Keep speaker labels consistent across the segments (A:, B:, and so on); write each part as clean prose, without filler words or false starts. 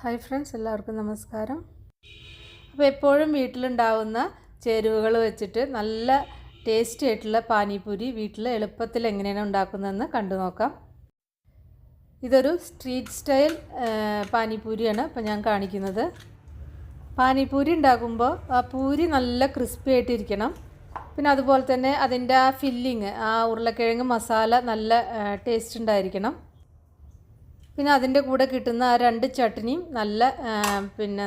A: Hi friends, എല്ലാവർക്കും നമസ്കാരം. അപ്പോൾ എപ്പോഴും വീട്ടിലുണ്ടാവുന്ന ചേരുവകൾ വെച്ചിട്ട് നല്ല ടേസ്റ്റി ആയിട്ടുള്ള പാനിപൂരി വീട്ടിൽ എളുപ്പത്തിൽ എങ്ങനെയാണ് ഉണ്ടാക്കുന്നതെന്ന് കണ്ടു നോക്കാം. ഇതൊരു സ്ട്രീറ്റ് സ്റ്റൈൽ പാനിപൂരിയാണ് ഇപ്പോൾ ഞാൻ കാണിക്കുന്നത്. പാനിപൂരി ഉണ്ടാക്കുമ്പോൾ ആ പൂരി നല്ല ക്രിസ്പി ആയിട്ടിരിക്കണം. പിന്നെ അതുപോലെ തന്നെ അതിൻ്റെ ആ ഫില്ലിങ്, ആ ഉരുളക്കിഴങ്ങ് മസാല നല്ല ടേസ്റ്റ് ഉണ്ടായിരിക്കണം. പിന്നെ അതിൻ്റെ കൂടെ കിട്ടുന്ന ആ രണ്ട് ചട്നിയും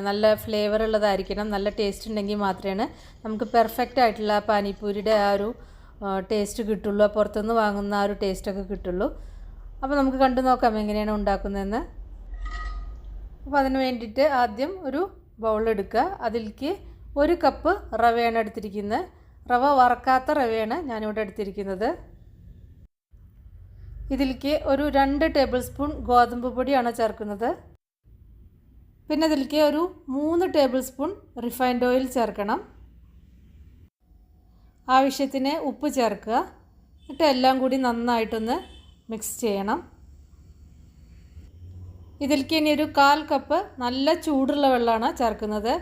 A: നല്ല ഫ്ലേവർ ഉള്ളതായിരിക്കണം. നല്ല ടേസ്റ്റ് ഉണ്ടെങ്കിൽ മാത്രമേ നമുക്ക് പെർഫെക്റ്റ് ആയിട്ടുള്ള പാനിപൂരിയുടെ ആ ഒരു ടേസ്റ്റ് കിട്ടുള്ളൂ. പുറത്തുനിന്ന് വാങ്ങുന്ന ആ ഒരു ടേസ്റ്റൊക്കെ കിട്ടുള്ളൂ. അപ്പോൾ നമുക്ക് കണ്ടു നോക്കാം എങ്ങനെയാണ് ഉണ്ടാക്കുന്നതെന്ന്. അപ്പോൾ അതിന് വേണ്ടിയിട്ട് ആദ്യം ഒരു ബൗൾ എടുക്കുക. അതിലേക്ക് 1 കപ്പ് റവയാണ് എടുത്തിരിക്കുന്നത്. റവ വറക്കാത്ത റവയാണ് ഞാനിവിടെ എടുത്തിരിക്കുന്നത്. ഇതിലേക്ക് ഒരു 2 ടേബിൾ സ്പൂൺ ഗോതമ്പ് പൊടിയാണ് ചേർക്കുന്നത്. പിന്നെ ഇതിലേക്ക് ഒരു 3 ടേബിൾ സ്പൂൺ റിഫൈൻഡ് ഓയിൽ ചേർക്കണം. ആവശ്യത്തിന് ഉപ്പ് ചേർക്കുക. എന്നിട്ട് എല്ലാം കൂടി നന്നായിട്ടൊന്ന് മിക്സ് ചെയ്യണം. ഇതിലേക്ക് ഇനി ഒരു 1/4 കപ്പ് നല്ല ചൂടുള്ള വെള്ളമാണ് ചേർക്കുന്നത്.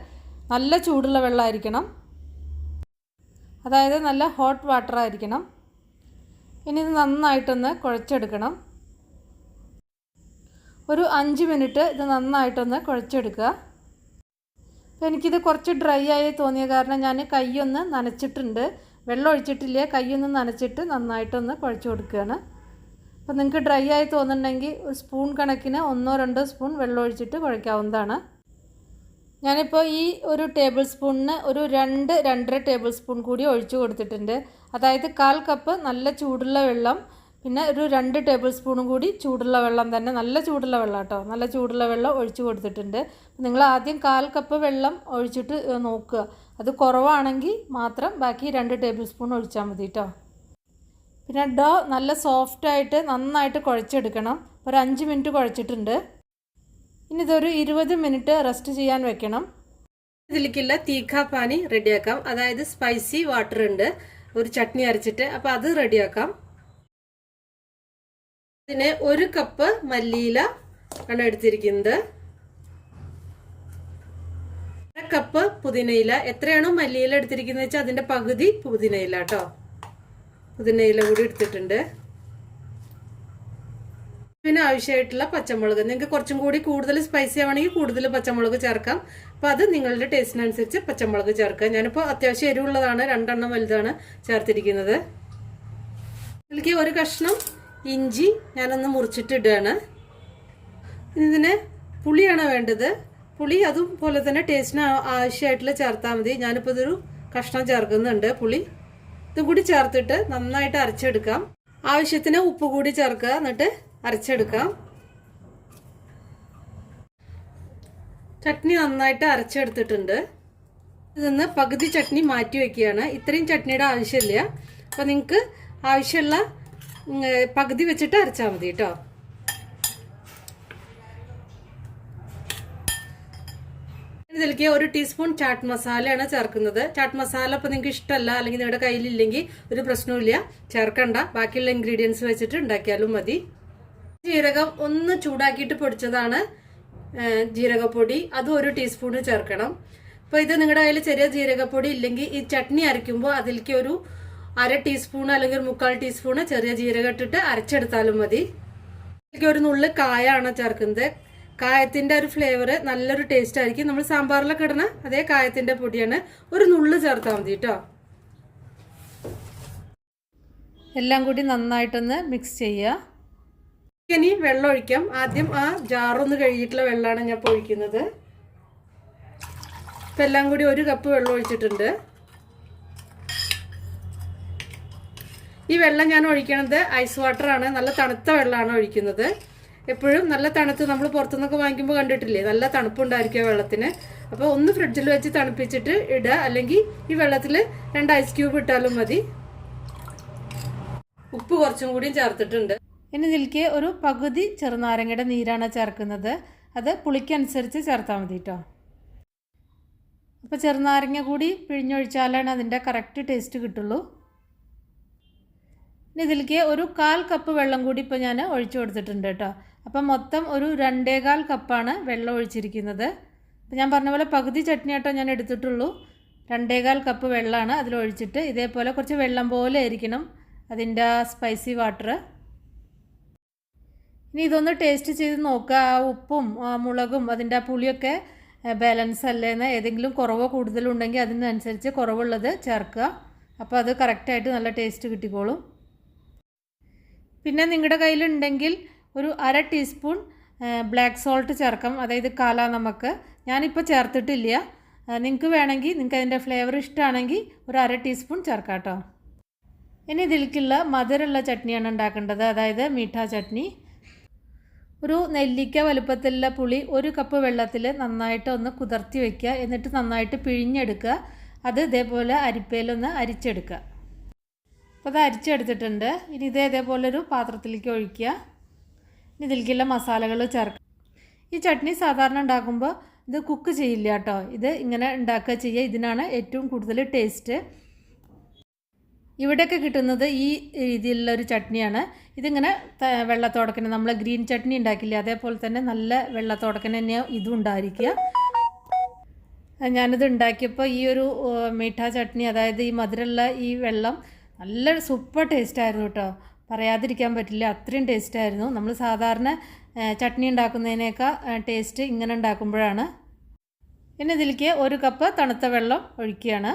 A: നല്ല ചൂടുള്ള വെള്ളമായിരിക്കണം, അതായത് നല്ല ഹോട്ട് വാട്ടർ ആയിരിക്കണം. ഇനി ഇത് നന്നായിട്ടൊന്ന് കുഴച്ചെടുക്കണം. ഒരു 5 മിനിറ്റ് ഇത് നന്നായിട്ടൊന്ന് കുഴച്ചെടുക്കുക. അപ്പോൾ എനിക്കിത് കുറച്ച് ഡ്രൈ ആയി തോന്നിയ കാരണം ഞാൻ കൈയൊന്ന് നനച്ചിട്ടുണ്ട്. വെള്ളം ഒഴിച്ചിട്ടില്ല, കൈയൊന്ന് നനച്ചിട്ട് നന്നായിട്ടൊന്ന് കുഴച്ച് കൊടുക്കുകയാണ്. അപ്പോൾ നിങ്ങൾക്ക് ഡ്രൈ ആയി തോന്നുന്നുണ്ടെങ്കിൽ ഒരു സ്പൂൺ കണക്കിന് 1-2 സ്പൂൺ വെള്ളം ഒഴിച്ചിട്ട് കുഴയ്ക്കാവുന്നതാണ്. ഞാനിപ്പോൾ ഈ ഒരു ടേബിൾ സ്പൂണിന് ഒരു 2-2.5 ടേബിൾ സ്പൂൺ കൂടി ഒഴിച്ചു കൊടുത്തിട്ടുണ്ട്. അതായത് 1/4 കപ്പ് നല്ല ചൂടുള്ള വെള്ളം, പിന്നെ ഒരു 2 ടേബിൾ സ്പൂണും കൂടി ചൂടുള്ള വെള്ളം തന്നെ, നല്ല ചൂടുള്ള വെള്ളം കേട്ടോ, നല്ല ചൂടുള്ള വെള്ളം ഒഴിച്ചു കൊടുത്തിട്ടുണ്ട്. നിങ്ങൾ ആദ്യം 1/4 കപ്പ് വെള്ളം ഒഴിച്ചിട്ട് നോക്കുക. അത് കുറവാണെങ്കിൽ മാത്രം ബാക്കി 2 ടേബിൾ സ്പൂൺ ഒഴിച്ചാൽ മതി കേട്ടോ. പിന്നെ ഡോ നല്ല സോഫ്റ്റായിട്ട് നന്നായിട്ട് കുഴച്ചെടുക്കണം. ഒരു 5 മിനിറ്റ് കുഴച്ചിട്ടുണ്ട്. ഇനി ഇതൊരു 20 മിനിറ്റ് റെസ്റ്റ് ചെയ്യാൻ വെക്കണം. ഇതിലേക്കുള്ള തീക്ക പാനി റെഡിയാക്കാം. അതായത് സ്പൈസി വാട്ടർ ഉണ്ട്, ഒരു ചട്നി അരച്ചിട്ട്, അപ്പോൾ അത് റെഡിയാക്കാം. ഇതിന് 1 കപ്പ് മല്ലിയില ആണ് എടുത്തിരിക്കുന്നത്. 1 കപ്പ് പുതിനയില. എത്രയാണോ മല്ലിയില എടുത്തിരിക്കുന്നത് വെച്ചാൽ അതിന്റെ പകുതി പുതിനയില കേട്ടോ. പുതിനയില കൂടി എടുത്തിട്ടുണ്ട്. പിന്നെ ആവശ്യമായിട്ടുള്ള പച്ചമുളക്, നിങ്ങൾക്ക് കുറച്ചും കൂടി കൂടുതൽ സ്പൈസി ആവണമെങ്കിൽ കൂടുതൽ പച്ചമുളക് ചേർക്കാം. അപ്പോൾ അത് നിങ്ങളുടെ ടേസ്റ്റിനനുസരിച്ച് പച്ചമുളക് ചേർക്കുക. ഞാനിപ്പോൾ അത്യാവശ്യം എരിവുള്ളതാണ്, 2 എണ്ണം വലുതാണ് ചേർത്തിരിക്കുന്നത്. ഇതിലേക്ക് 1 കഷ്ണം ഇഞ്ചി ഞാനൊന്ന് മുറിച്ചിട്ട് ഇടുകയാണ്. ഇതിന് പുളിയാണ് വേണ്ടത്. പുളി അതുപോലെ തന്നെ ടേസ്റ്റിന് ആവശ്യമായിട്ടുള്ള ചേർത്താൽ മതി. ഞാനിപ്പോൾ ഇതൊരു കഷ്ണം ചേർക്കുന്നുണ്ട് പുളി. ഇതും കൂടി ചേർത്തിട്ട് നന്നായിട്ട് അരച്ചെടുക്കാം. ആവശ്യത്തിന് ഉപ്പ് കൂടി ചേർക്കുക, എന്നിട്ട് അരച്ചെടുക്കാം. ചട്നി നന്നായിട്ട് അരച്ചെടുത്തിട്ടുണ്ട്. ഇതിന്ന് പകുതി ചട്നി മാറ്റി വെക്കുകയാണ്. ഇത്രയും ചട്നിയുടെ ആവശ്യമില്ല. അപ്പോൾ നിങ്ങൾക്ക് ആവശ്യമുള്ള പകുതി വെച്ചിട്ട് അരച്ചാൽ മതി കേട്ടോ. ഇതിലേക്ക് 1 ടീസ്പൂൺ ചാട്ട് മസാലയാണ് ചേർക്കുന്നത്. ചാട്ട് മസാല ഇപ്പോൾ നിങ്ങൾക്ക് ഇഷ്ടമല്ല അല്ലെങ്കിൽ നിങ്ങളുടെ കയ്യിലില്ലെങ്കിൽ ഒരു പ്രശ്നവുമില്ല, ചേർക്കണ്ട. ബാക്കിയുള്ള ഇൻഗ്രീഡിയൻസ് വെച്ചിട്ട് ഉണ്ടാക്കിയാലും മതി. ജീരകം ഒന്ന് ചൂടാക്കിയിട്ട് പൊടിച്ചതാണ് ജീരകപ്പൊടി, അതും 1 ടീസ്പൂണ് ചേർക്കണം. അപ്പോൾ ഇത് നിങ്ങളുടെ കയ്യിൽ ചെറിയ ജീരകപ്പൊടി ഇല്ലെങ്കിൽ ഈ ചട്നി അരയ്ക്കുമ്പോൾ അതിലേക്ക് ഒരു 1/2 ടീസ്പൂൺ അല്ലെങ്കിൽ 1/4 ടീസ്പൂണ് ചെറിയ ജീരകം ഇട്ടിട്ട് അരച്ചെടുത്താലും മതി. ഇതിലേക്ക് 1 നുള്ള് കായാണ് ചേർക്കുന്നത്. കായത്തിന്റെ ഒരു ഫ്ലേവർ നല്ലൊരു ടേസ്റ്റ് ആയിരിക്കും. നമ്മൾ സാമ്പാറിലൊക്കെ ഇടുന്ന അതേ കായത്തിന്റെ പൊടിയാണ്. 1 നുള്ള് ചേർത്താൽ മതി കേട്ടോ. എല്ലാം കൂടി നന്നായിട്ടൊന്ന് മിക്സ് ചെയ്യുക. ഇനി വെള്ളം ഒഴിക്കാം. ആദ്യം ആ ജാറൊന്ന് കഴുകിയിട്ടുള്ള വെള്ളമാണ് ഞാൻ ഇപ്പോൾ ഒഴിക്കുന്നത്. ഇപ്പം എല്ലാം കൂടി 1 കപ്പ് വെള്ളം ഒഴിച്ചിട്ടുണ്ട്. ഈ വെള്ളം ഞാൻ ഒഴിക്കണത് ഐസ് വാട്ടറാണ്, നല്ല തണുത്ത വെള്ളമാണ് ഒഴിക്കുന്നത്. എപ്പോഴും നല്ല തണുത്ത്, നമ്മൾ പുറത്തുനിന്നൊക്കെ വാങ്ങിക്കുമ്പോൾ കണ്ടിട്ടില്ലേ, നല്ല തണുപ്പുണ്ടായിരിക്കും വെള്ളത്തിന്. അപ്പോൾ ഒന്ന് ഫ്രിഡ്ജിൽ വെച്ച് തണുപ്പിച്ചിട്ട് ഇടുക, അല്ലെങ്കിൽ ഈ വെള്ളത്തിൽ 2 ഐസ് ക്യൂബ് ഇട്ടാലും മതി. ഉപ്പ് കുറച്ചും കൂടിയും ചേർത്തിട്ടുണ്ട്. ഇനി ഇതിലേക്ക് ഒരു പകുതി ചെറുനാരങ്ങയുടെ നീരാണ് ചേർക്കുന്നത്. അത് പുളിക്കനുസരിച്ച് ചേർത്താൽ മതി കേട്ടോ. അപ്പോൾ ചെറുനാരങ്ങ കൂടി പിഴിഞ്ഞൊഴിച്ചാലാണ് അതിൻ്റെ കറക്റ്റ് ടേസ്റ്റ് കിട്ടുള്ളൂ. ഇനി ഇതിലേക്ക് ഒരു 1/4 കപ്പ് വെള്ളം കൂടി ഇപ്പോൾ ഞാൻ ഒഴിച്ചു കൊടുത്തിട്ടുണ്ട് കേട്ടോ. അപ്പം മൊത്തം ഒരു 2.25 കപ്പാണ് വെള്ളം ഒഴിച്ചിരിക്കുന്നത്. അപ്പോൾ ഞാൻ പറഞ്ഞ പോലെ പകുതി ചട്നി ആട്ടോ ഞാൻ എടുത്തിട്ടുള്ളൂ. 2.25 കപ്പ് വെള്ളമാണ് അതിലൊഴിച്ചിട്ട് ഇതേപോലെ കുറച്ച് വെള്ളം പോലെ ആയിരിക്കണം അതിൻ്റെ സ്പൈസി വാട്ടർ. ഇനി ഇതൊന്ന് ടേസ്റ്റ് ചെയ്ത് നോക്കുക. ആ ഉപ്പും മുളകും അതിൻ്റെ ആ പുളിയൊക്കെ ബാലൻസ് അല്ലേന്ന്. ഏതെങ്കിലും കുറവോ കൂടുതലോ ഉണ്ടെങ്കിൽ അതിനനുസരിച്ച് കുറവുള്ളത് ചേർക്കുക. അപ്പോൾ അത് കറക്റ്റായിട്ട് നല്ല ടേസ്റ്റ് കിട്ടിക്കോളും. പിന്നെ നിങ്ങളുടെ കയ്യിലുണ്ടെങ്കിൽ ഒരു 1/2 ടീസ്പൂൺ ബ്ലാക്ക് സോൾട്ട് ചേർക്കാം, അതായത് കാല നമക്ക്. ഞാനിപ്പോൾ ചേർത്തിട്ടില്ല. നിങ്ങൾക്ക് വേണമെങ്കിൽ, നിങ്ങൾക്ക് അതിൻ്റെ ഫ്ലേവർ ഇഷ്ടമാണെങ്കിൽ ഒരു 1/2 ടീസ്പൂൺ ചേർക്കാം കേട്ടോ. ഇനി ഇതിലേക്കുള്ള മധുരമുള്ള ചട്നിയാണ് ഉണ്ടാക്കേണ്ടത്, അതായത് മീഠ ചട്നി. ഒരു നെല്ലിക്ക വലുപ്പത്തിലുള്ള പുളി 1 കപ്പ് വെള്ളത്തിൽ നന്നായിട്ട് ഒന്ന് കുതിർത്തി വയ്ക്കുക. എന്നിട്ട് നന്നായിട്ട് പിഴിഞ്ഞെടുക്കുക. അത് ഇതേപോലെ അരിപ്പയിലൊന്ന് അരിച്ചെടുക്കുക. അപ്പോൾ അത് അരിച്ചെടുത്തിട്ടുണ്ട്. ഇനി ഇതേപോലെ ഒരു പാത്രത്തിലേക്ക് ഒഴിക്കുക. ഇനി ഇതിലേക്കുള്ള മസാലകൾ ചേർക്കുക. ഈ ചട്നി സാധാരണ ഉണ്ടാക്കുമ്പോൾ ഇത് കുക്ക് ചെയ്യില്ല കേട്ടോ, ഇത് ഇങ്ങനെ ഉണ്ടാക്കുക ചെയ്യുക. ഇതിനാണ് ഏറ്റവും കൂടുതൽ ടേസ്റ്റ്. ഇവിടെയൊക്കെ കിട്ടുന്നത് ഈ രീതിയിലുള്ള ഒരു ചട്നിയാണ്. ഇതിങ്ങനെ വെള്ളത്തോടക്കനെ നമ്മൾ ഗ്രീൻ ചട്നി ഉണ്ടാക്കില്ലേ, അതേപോലെ തന്നെ നല്ല വെള്ളത്തോടക്കനെ തന്നെയാണ് ഇതും ഉണ്ടായിരിക്കുക. ഞാനിത് ഉണ്ടാക്കിയപ്പോൾ ഈ ഒരു മീഠ ചട്നി, അതായത് ഈ മധുരമുള്ള ഈ വെള്ളം നല്ല സൂപ്പർ ടേസ്റ്റായിരുന്നു കേട്ടോ. പറയാതിരിക്കാൻ പറ്റില്ല, അത്രയും ടേസ്റ്റായിരുന്നു. നമ്മൾ സാധാരണ ചട്നി ഉണ്ടാക്കുന്നതിനേക്കാൾ ടേസ്റ്റ് ഇങ്ങനെ ഉണ്ടാക്കുമ്പോഴാണ്. പിന്നെ ഇതിലേക്ക് 1 കപ്പ് തണുത്ത വെള്ളം ഒഴിക്കുകയാണ്.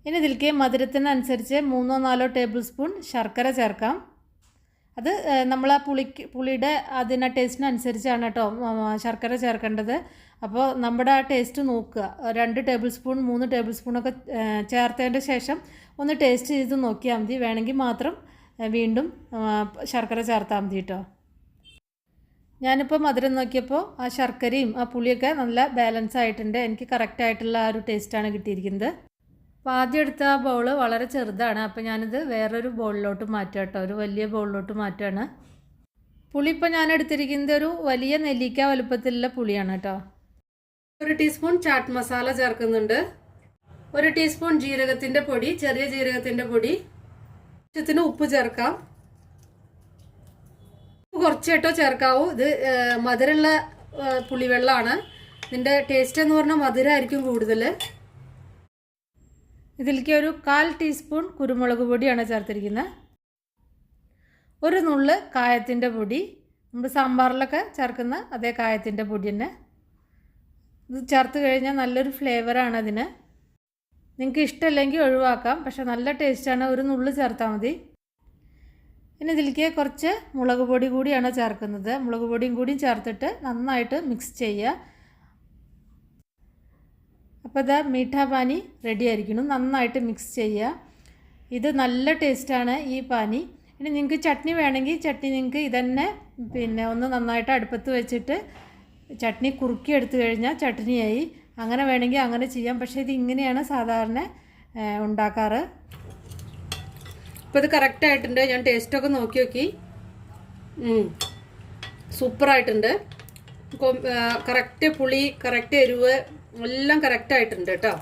A: ഇനി ഇതിലേക്ക് മധുരത്തിനനുസരിച്ച് 3-4 ടേബിൾ സ്പൂൺ ശർക്കര ചേർക്കാം. അത് നമ്മൾ ആ പുളിയുടെ അതിൻ്റെ ടേസ്റ്റിനനുസരിച്ചാണ് കേട്ടോ ശർക്കര ചേർക്കേണ്ടത്. അപ്പോൾ നമ്മുടെ ആ ടേസ്റ്റ് നോക്കുക. 2 ടേബിൾ സ്പൂൺ 3 ടേബിൾ സ്പൂണൊക്കെ ചേർത്തതിൻ്റെ ശേഷം ഒന്ന് ടേസ്റ്റ് ചെയ്ത് നോക്കിയാൽ മതി. വേണമെങ്കിൽ മാത്രം വീണ്ടും ശർക്കര ചേർത്താൽ മതി കേട്ടോ. ഞാനിപ്പോൾ മധുരം നോക്കിയപ്പോൾ ആ ശർക്കരയും ആ പുളിയൊക്കെ നല്ല ബാലൻസ് ആയിട്ടുണ്ട്. എനിക്ക് കറക്റ്റായിട്ടുള്ള ആ ഒരു ടേസ്റ്റാണ് കിട്ടിയിരിക്കുന്നത്. അപ്പോൾ ആദ്യം എടുത്ത ആ ബൗള് വളരെ ചെറുതാണ്. അപ്പോൾ ഞാനിത് വേറൊരു ബൗളിലോട്ട് മാറ്റാം കേട്ടോ, ഒരു വലിയ ബൗളിലോട്ട് മാറ്റുകയാണ്. പുളി ഇപ്പോൾ ഞാൻ എടുത്തിരിക്കുന്നത് ഒരു വലിയ നെല്ലിക്ക വലുപ്പത്തിലുള്ള പുളിയാണ് കേട്ടോ. 1 ടീസ്പൂൺ ചാട്ട് മസാല ചേർക്കുന്നുണ്ട്. 1 ടീസ്പൂൺ ജീരകത്തിൻ്റെ പൊടി, ചെറിയ ജീരകത്തിൻ്റെ പൊടി. ആവശ്യത്തിന് ഉപ്പ് ചേർക്കാം. ഉപ്പ് കുറച്ചേട്ടോ ചേർക്കാവൂ. ഇത് മധുരമുള്ള പുളിവെള്ളമാണ്. ഇതിൻ്റെ ടേസ്റ്റ് എന്ന് പറഞ്ഞാൽ മധുരമായിരിക്കും കൂടുതൽ. ഇതിലേക്ക് ഒരു 1/4 ടീസ്പൂൺ കുരുമുളക് പൊടിയാണ് ചേർത്തിരിക്കുന്നത്. 1 നുള്ള് കായത്തിൻ്റെ പൊടി, നമ്മൾ സാമ്പാറിലൊക്കെ ചേർക്കുന്ന അതേ കായത്തിൻ്റെ പൊടി തന്നെ. ഇത് ചേർത്ത് കഴിഞ്ഞാൽ നല്ലൊരു ഫ്ലേവറാണ് അതിന്. നിങ്ങൾക്ക് ഇഷ്ടമല്ലെങ്കിൽ ഒഴിവാക്കാം, പക്ഷെ നല്ല ടേസ്റ്റാണ്. 1 നുള്ള് ചേർത്താൽ മതി. ഇനി ഇതിലേക്ക് കുറച്ച് മുളക് പൊടി കൂടിയാണ് ചേർക്കുന്നത്. മുളക് പൊടിയും കൂടി ചേർത്തിട്ട് നന്നായിട്ട് മിക്സ് ചെയ്യുക. അപ്പോൾ ഇതാ മീഠ പാനി റെഡി ആയിരിക്കണം. നന്നായിട്ട് മിക്സ് ചെയ്യുക. ഇത് നല്ല ടേസ്റ്റാണ് ഈ പാനി. ഇനി നിങ്ങൾക്ക് ചട്നി വേണമെങ്കിൽ ചട്നി നിങ്ങൾക്ക് ഇതന്നെ പിന്നെ ഒന്ന് നന്നായിട്ട് അടുപ്പത്ത് വെച്ചിട്ട് ചട്നി കുറുക്കി എടുത്തു കഴിഞ്ഞാൽ ചട്നിയായി. അങ്ങനെ വേണമെങ്കിൽ അങ്ങനെ ചെയ്യാം. പക്ഷേ ഇത് ഇങ്ങനെയാണ് സാധാരണ ഉണ്ടാക്കാറ്. ഇപ്പോൾ ഇത് കറക്റ്റായിട്ടുണ്ട്. ഞാൻ ടേസ്റ്റൊക്കെ നോക്കി സൂപ്പറായിട്ടുണ്ട്. കറക്റ്റ് പുളി, കറക്റ്റ് എരിവ് എല്ലാം കറക്റ്റായിട്ടുണ്ട് കേട്ടോ.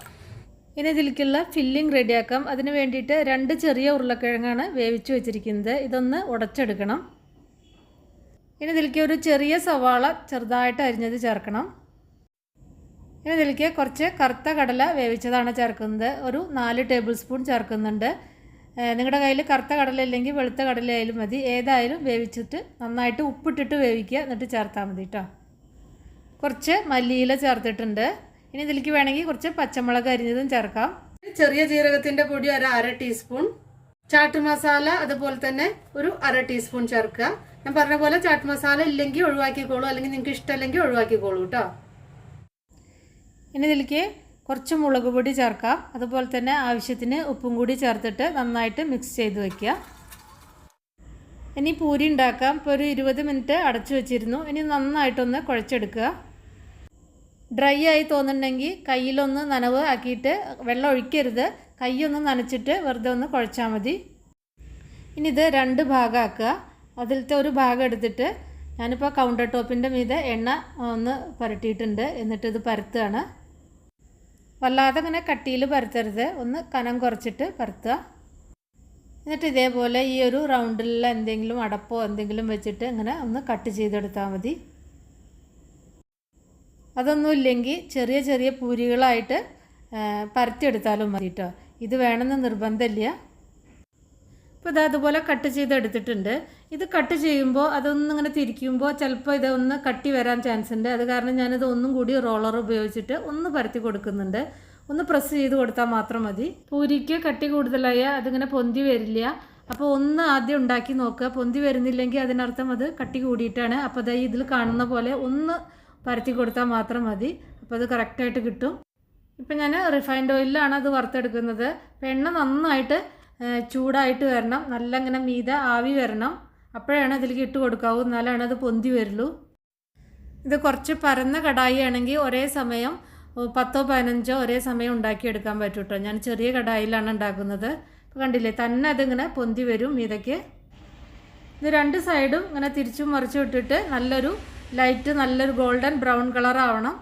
A: ഇനി ഇതിലേക്കുള്ള ഫില്ലിംഗ് റെഡിയാക്കാം. അതിന് വേണ്ടിയിട്ട് 2 ചെറിയ ഉരുളക്കിഴങ്ങാണ് വേവിച്ച് വെച്ചിരിക്കുന്നത്. ഇതൊന്ന് ഉടച്ചെടുക്കണം. ഇനി ഇതിലേക്ക് ഒരു ചെറിയ സവാള ചെറുതായിട്ട് അരിഞ്ഞത് ചേർക്കണം. ഇനി ഇതിലേക്ക് കുറച്ച് കറുത്ത കടല വേവിച്ചതാണ് ചേർക്കുന്നത്. ഒരു 4 ടേബിൾ സ്പൂൺ ചേർക്കുന്നുണ്ട്. നിങ്ങളുടെ കയ്യിൽ കറുത്ത കടല ഇല്ലെങ്കിൽ വെളുത്ത കടല ആയാലും മതി. ഏതായാലും വേവിച്ചിട്ട് നന്നായിട്ട് ഉപ്പിട്ടിട്ട് വേവിക്കുക, എന്നിട്ട് ചേർത്താൽ മതി കേട്ടോ. കുറച്ച് മല്ലിയില ചേർത്തിട്ടുണ്ട്. ഇനി ഇതിലേക്ക് വേണമെങ്കിൽ കുറച്ച് പച്ചമുളക് അരിഞ്ഞതും ചേർക്കാം. ചെറിയ ജീരകത്തിൻ്റെ പൊടി ഒരു 1/2 ടീസ്പൂൺ, ചാട്ട് മസാല അതുപോലെ തന്നെ ഒരു 1/2 ടീസ്പൂൺ ചേർക്കുക. ഞാൻ പറഞ്ഞ പോലെ ചാട്ട് മസാല ഇല്ലെങ്കിൽ ഒഴിവാക്കിക്കോളൂ, അല്ലെങ്കിൽ നിങ്ങൾക്ക് ഇഷ്ടമല്ലെങ്കിൽ ഒഴിവാക്കിക്കോളൂ കേട്ടോ. ഇനി ഇതിലേക്ക് കുറച്ച് മുളക് പൊടി ചേർക്കാം. അതുപോലെ തന്നെ ആവശ്യത്തിന് ഉപ്പും കൂടി ചേർത്തിട്ട് നന്നായിട്ട് മിക്സ് ചെയ്ത് വയ്ക്കുക. ഇനി പൂരി ഉണ്ടാക്കാം. ഇപ്പോൾ ഒരു 20 മിനിറ്റ് അടച്ചു വെച്ചിരുന്നു. ഇനി നന്നായിട്ടൊന്ന് കുഴച്ചെടുക്കുക. ഡ്രൈ ആയി തോന്നുന്നുണ്ടെങ്കിൽ കയ്യിലൊന്ന് നനവ് ആക്കിയിട്ട്, വെള്ളം ഒഴിക്കരുത്, കൈയൊന്ന് നനച്ചിട്ട് വെറുതെ ഒന്ന് കുഴച്ചാൽ മതി. ഇനി ഇത് 2 ഭാഗമാക്കുക. അതിലത്തെ ഒരു ഭാഗം എടുത്തിട്ട് ഞാനിപ്പോൾ കൗണ്ടർ ടോപ്പിൻ്റെ മീതെ എണ്ണ ഒന്ന് പുരട്ടിയിട്ടുണ്ട്. എന്നിട്ട് ഇത് പരത്തുകയാണ്. വല്ലാതെ ഇങ്ങനെ കട്ടിയിൽ പരത്തരുത്, ഒന്ന് കനം കുറച്ചിട്ട് പരത്തുക. എന്നിട്ട് ഇതേപോലെ ഈ ഒരു റൗണ്ടിലുള്ള എന്തെങ്കിലും അടപ്പോ എന്തെങ്കിലും വെച്ചിട്ട് ഇങ്ങനെ ഒന്ന് കട്ട് ചെയ്തെടുത്താൽ മതി. അതൊന്നും ഇല്ലെങ്കിൽ ചെറിയ ചെറിയ പൂരികളായിട്ട് പരത്തിയെടുത്താലും മതി കേട്ടോ. ഇത് വേണമെന്ന് നിർബന്ധമില്ല. ഇപ്പോൾ ഇത് അതുപോലെ കട്ട് ചെയ്തെടുത്തിട്ടുണ്ട്. ഇത് കട്ട് ചെയ്യുമ്പോൾ അതൊന്നിങ്ങനെ തിരിക്കുമ്പോൾ ചിലപ്പോൾ ഇതൊന്ന് കട്ടി വരാൻ ചാൻസ് ഉണ്ട്. അത് കാരണം ഞാനിത് ഒന്നും കൂടി റോളർ ഉപയോഗിച്ചിട്ട് ഒന്ന് പരത്തി കൊടുക്കുന്നുണ്ട്. ഒന്ന് പ്രസ് ചെയ്ത് കൊടുത്താൽ മാത്രം മതി. പൂരിക്ക് കട്ടി കൂടുതലായാൽ അതിങ്ങനെ പൊന്തി വരില്ല. അപ്പോൾ ഒന്ന് ആദ്യം ഉണ്ടാക്കി നോക്കുക. പൊന്തി വരുന്നില്ലെങ്കിൽ അതിനർത്ഥം അത് കട്ടി കൂടിയിട്ടാണ്. അപ്പോൾ അതായത് ഇതിൽ കാണുന്ന പോലെ ഒന്ന് പരത്തി കൊടുത്താൽ മാത്രം മതി. അപ്പോൾ അത് കറക്റ്റായിട്ട് കിട്ടും. ഇപ്പം ഞാൻ റിഫൈൻഡ് ഓയിലാണ് അത് വറുത്തെടുക്കുന്നത്. അപ്പോൾ എണ്ണ നന്നായിട്ട് ചൂടായിട്ട് വരണം. നല്ല ഇങ്ങനെ മീത ആവി വരണം. അപ്പോഴാണ് അതിലേക്ക് ഇട്ട് കൊടുക്കാവൂ. എന്നാലാണ് അത് പൊന്തി വരുള്ളൂ. ഇത് കുറച്ച് പരന്ന കടായി ആണെങ്കിൽ ഒരേ സമയം 10-15 ഒരേ സമയം ഉണ്ടാക്കിയെടുക്കാൻ പറ്റും കേട്ടോ. ഞാൻ ചെറിയ കടായിലാണ് ഉണ്ടാക്കുന്നത്. ഇപ്പോൾ കണ്ടില്ലേ, തന്നെ അതിങ്ങനെ പൊന്തി വരും മീതയ്ക്ക്. ഇത് രണ്ട് സൈഡും ഇങ്ങനെ തിരിച്ചും മറിച്ചും ഇട്ടിട്ട് നല്ലൊരു ഗോൾഡൻ ബ്രൗൺ കളർ ആവണം.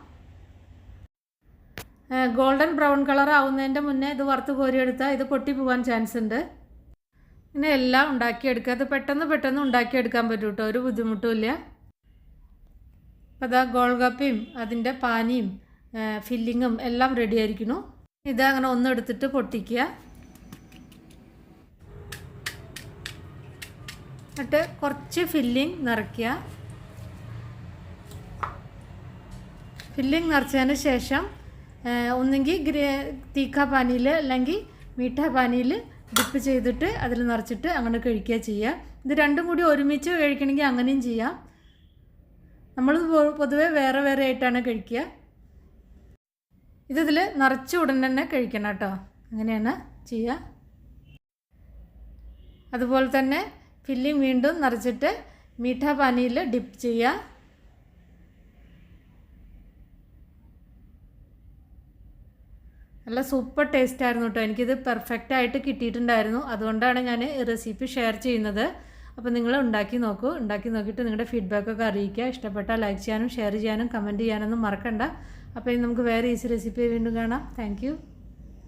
A: ഗോൾഡൻ ബ്രൗൺ കളർ ആവുന്നതിൻ്റെ മുന്നേ ഇത് വറുത്ത് കോരിയെടുത്താൽ ഇത് പൊട്ടി പോകാൻ ചാൻസ് ഉണ്ട്. ഇങ്ങനെ എല്ലാം ഉണ്ടാക്കിയെടുക്കുക. അത് പെട്ടെന്ന് ഉണ്ടാക്കിയെടുക്കാൻ പറ്റും കേട്ടോ. ഒരു ബുദ്ധിമുട്ടുമില്ല. അപ്പോൾ അതാ ഗോൾഗപ്പയും അതിൻ്റെ പാനിയും ഫില്ലിങ്ങും എല്ലാം റെഡി ആയിരിക്കുന്നു. ഇതങ്ങനെ ഒന്നെടുത്തിട്ട് പൊട്ടിക്കുക. എന്നിട്ട് കുറച്ച് ഫില്ലിങ് നിറയ്ക്കുക. ഫില്ലിങ് നിറച്ചതിന് ശേഷം ഒന്നെങ്കിൽ തീക്ക പാനിയിൽ അല്ലെങ്കിൽ മീഠ പാനിയിൽ ഡിപ്പ് ചെയ്തിട്ട് അതിൽ നിറച്ചിട്ട് അങ്ങനെ കഴിക്കുക ചെയ്യുക. ഇത് രണ്ടും കൂടി ഒരുമിച്ച് കഴിക്കണമെങ്കിൽ അങ്ങനെയും ചെയ്യാം. നമ്മൾ പൊതുവെ വേറെ ആയിട്ടാണ് കഴിക്കുക. ഇതിൽ നിറച്ച ഉടൻ തന്നെ കഴിക്കണം കേട്ടോ. അങ്ങനെയാണ് ചെയ്യുക. അതുപോലെ തന്നെ ഫില്ലിങ് വീണ്ടും നിറച്ചിട്ട് മീഠ പാനിയിൽ ഡിപ്പ് ചെയ്യുക. നല്ല സൂപ്പർ ടേസ്റ്റ് ആയിരുന്നു കേട്ടോ. എനിക്കിത് പെർഫെക്റ്റായിട്ട് കിട്ടിയിട്ടുണ്ടായിരുന്നു. അതുകൊണ്ടാണ് ഞാൻ ഈ റെസിപ്പി ഷെയർ ചെയ്യുന്നത്. അപ്പോൾ നിങ്ങൾ ഉണ്ടാക്കി നോക്കിയിട്ട് നിങ്ങളുടെ ഫീഡ്ബാക്കൊക്കെ അറിയിക്കുക. ഇഷ്ടപ്പെട്ടാൽ ലൈക്ക് ചെയ്യാനും ഷെയർ ചെയ്യാനും കമൻറ്റ് ചെയ്യാനൊന്നും മറക്കണ്ട. അപ്പോൾ ഇനി നമുക്ക് വേറെ ഈസി റെസിപ്പി വീണ്ടും കാണാം. Thank you.